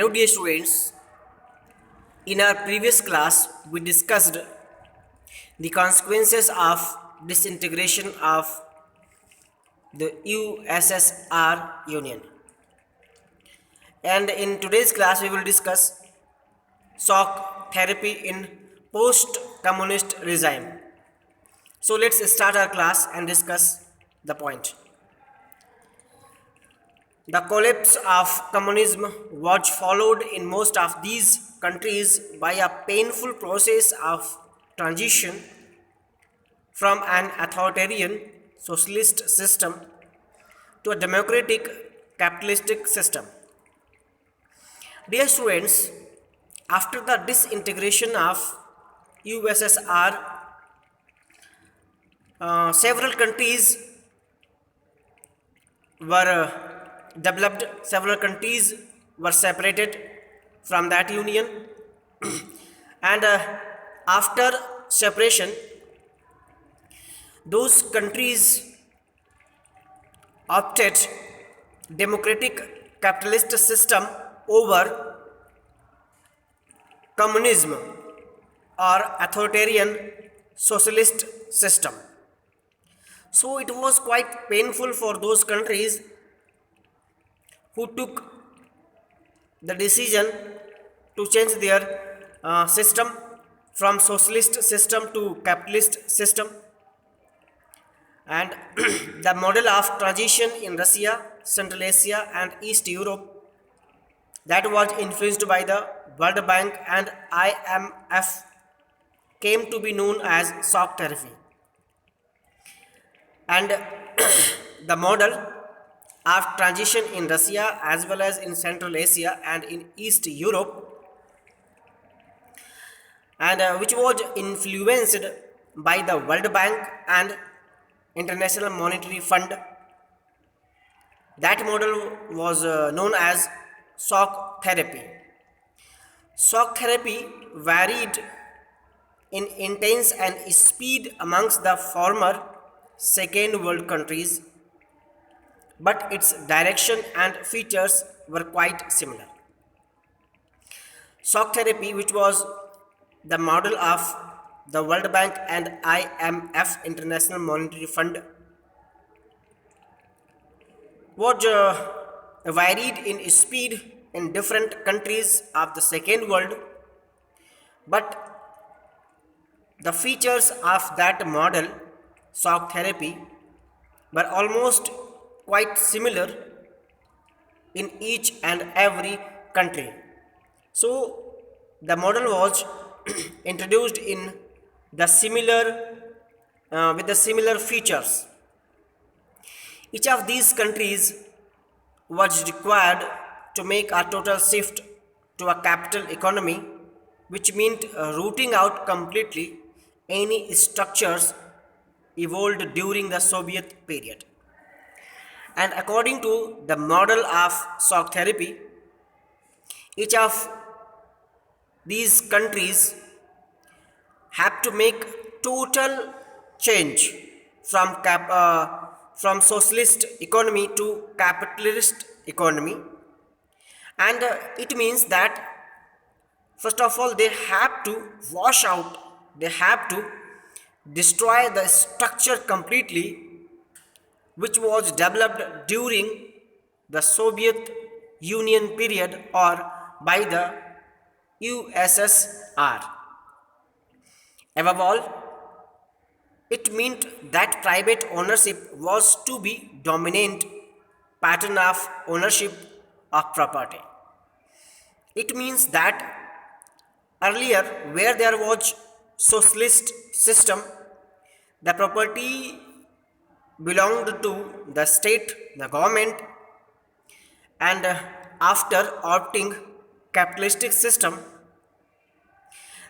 Hello dear students, in our previous class we discussed the consequences of disintegration of the USSR Union, and in today's class we will discuss shock therapy in post-communist regime. So let's start our class and discuss the point. The collapse of communism was followed in most of these countries by a painful process of transition from an authoritarian socialist system to a democratic capitalistic system. Dear students, after the disintegration of USSR, several countries were developed, several countries were separated from that union, and after separation, those countries opted democratic capitalist system over communism or authoritarian socialist system. So it was quite painful for those countries who took the decision to change their system from socialist system to capitalist system, and the model of transition in Russia, Central Asia and East Europe that was influenced by the World Bank and IMF came to be known as shock therapy. And the model of transition in Russia as well as in Central Asia and in East Europe, and which was influenced by the World Bank and International Monetary Fund. That model was known as shock therapy. Shock therapy varied in intense and speed amongst the former Second World countries, but its direction and features were quite similar. Shock therapy, which was the model of the World Bank and IMF International Monetary Fund, was varied in speed in different countries of the Second World, but the features of that model, shock therapy, were almost quite similar in each and every country. So the model was introduced in the similar with the similar features. Each of these countries was required to make a total shift to a capital economy, which meant rooting out completely any structures evolved during the Soviet period. And according to the model of shock therapy, each of these countries have to make total change from socialist economy to capitalist economy, and it means that first of all they have to wash out, they have to destroy the structure completely which was developed during the Soviet Union period or by the USSR. Above all, it meant that private ownership was to be dominant pattern of ownership of property. It means that earlier where there was socialist system, the property belonged to the state, the government, and after adopting capitalistic system,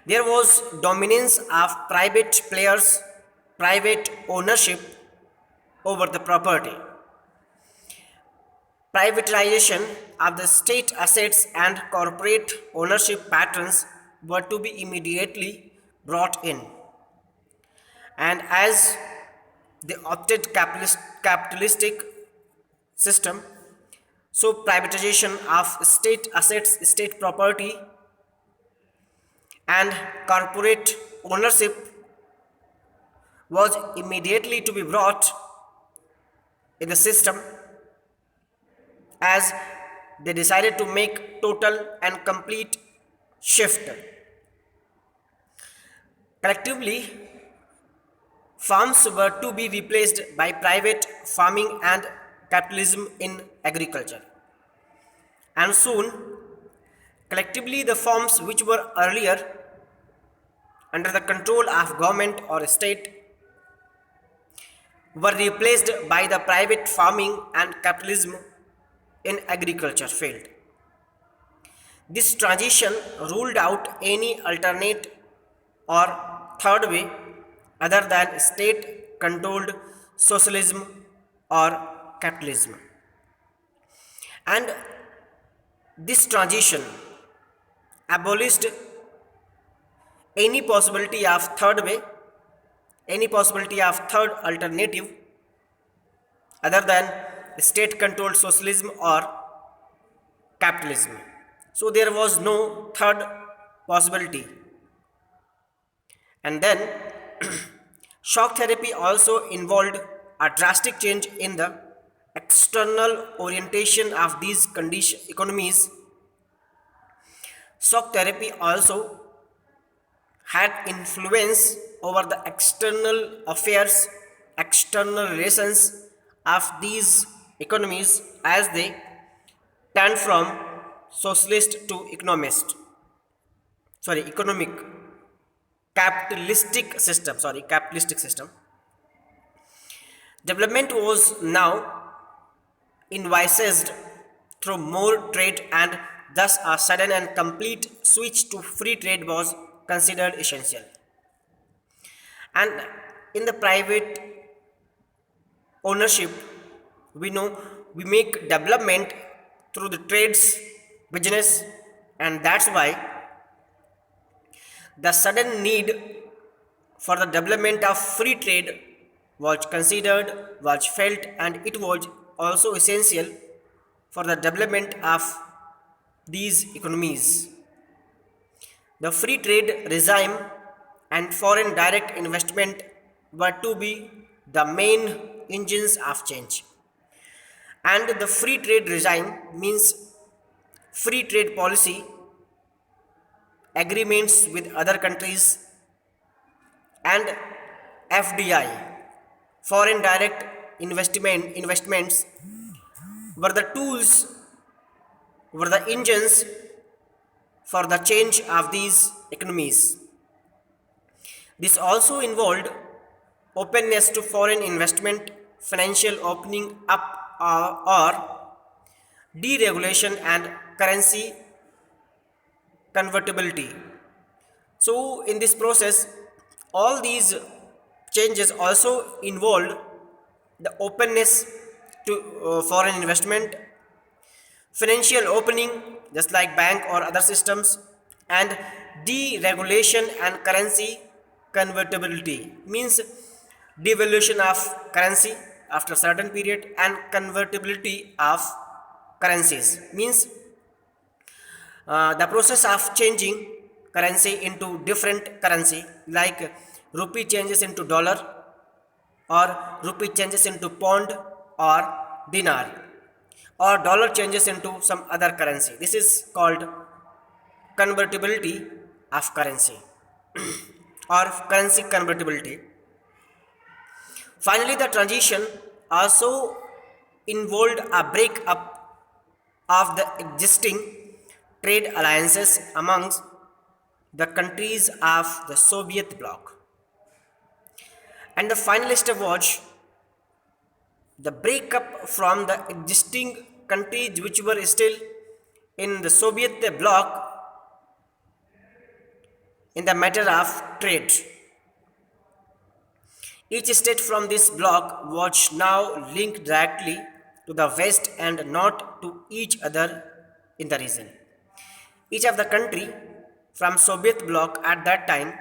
there was dominance of private players, private ownership over the property. Privatization of the state assets and corporate ownership patterns were to be immediately brought in. And as they opted capitalistic system, So privatization of state assets, state property, and corporate ownership was immediately to be brought in the system, as they decided to make total and complete shift. Collectively, farms were to be replaced by private farming and capitalism in agriculture. And soon, collectively, the farms which were earlier under the control of government or state were replaced by the private farming and capitalism in agriculture field. This transition ruled out any alternate or third way other than state controlled socialism or capitalism. And this transition abolished any possibility of third way, any possibility of third alternative other than state controlled socialism or capitalism. So there was no third possibility. And then shock therapy also involved a drastic change in the external orientation of these economies. Shock therapy also had influence over the external affairs, external relations of these economies as they turned from socialist to economic capitalistic system. Development was now envisaged through more trade, and thus a sudden and complete switch to free trade was considered essential. And in the private ownership, we know we make development through the trades business, and that's why the sudden need for the development of free trade was considered, was felt, and it was also essential for the development of these economies. The free trade regime and foreign direct investment were to be the main engines of change. And the free trade regime means free trade policy, agreements with other countries, and FDI, foreign direct investments were the tools, were the engines for the change of these economies. This also involved openness to foreign investment, financial opening up or deregulation, and currency convertibility. So, in this process, all these changes also involved the openness to foreign investment, financial opening, just like bank or other systems, and deregulation and currency convertibility means devaluation of currency after a certain period, and convertibility of currencies means the process of changing currency into different currency, like rupee changes into dollar, or rupee changes into pound or dinar, or dollar changes into some other currency. This is called convertibility of currency or currency convertibility. Finally, the transition also involved a breakup of the existing trade alliances amongst the countries of the Soviet bloc. And the final step was the breakup from the existing countries which were still in the Soviet bloc in the matter of trade. Each state from this bloc was now linked directly to the West and not to each other in the region. Each of the country from Soviet bloc at that time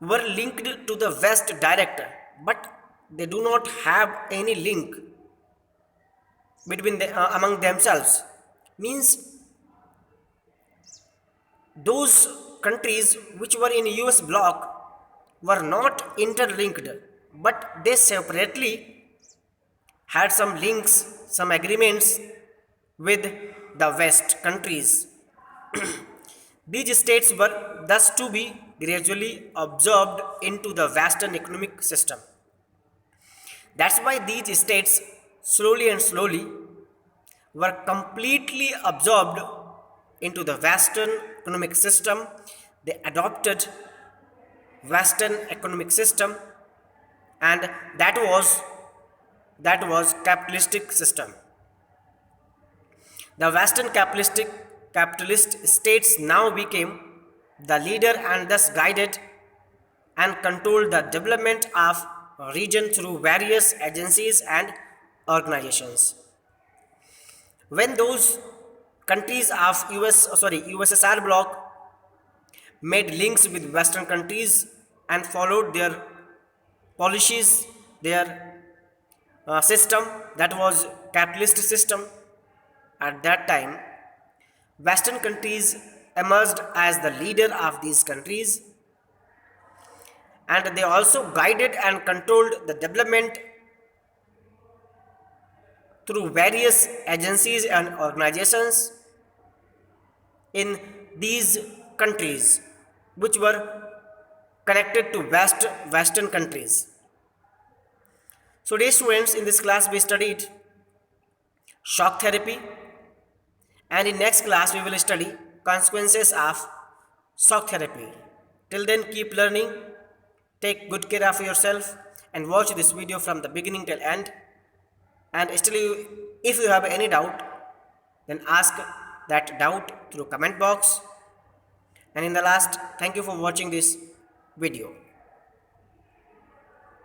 were linked to the West direct, but they do not have any link between among themselves. Means those countries which were in US bloc were not interlinked, but they separately had some links, some agreements with the West countries. These states were thus to be gradually absorbed into the Western economic system. That's why these states slowly and slowly were completely absorbed into the Western economic system. They adopted Western economic system, and that was capitalistic system. The Western capitalist states now became the leader and thus guided and controlled the development of region through various agencies and organizations. When those countries of USSR bloc made links with Western countries and followed their policies, their system, that was capitalist system, at that time Western countries emerged as the leader of these countries, and they also guided and controlled the development through various agencies and organizations in these countries which were connected to Western countries. So dear students, in this class we studied shock therapy, and in next class we will study consequences of shock therapy. Till then, keep learning, take good care of yourself, and watch this video from the beginning till end. And still, if you have any doubt, then ask that doubt through comment box. And in the last, thank you for watching this video.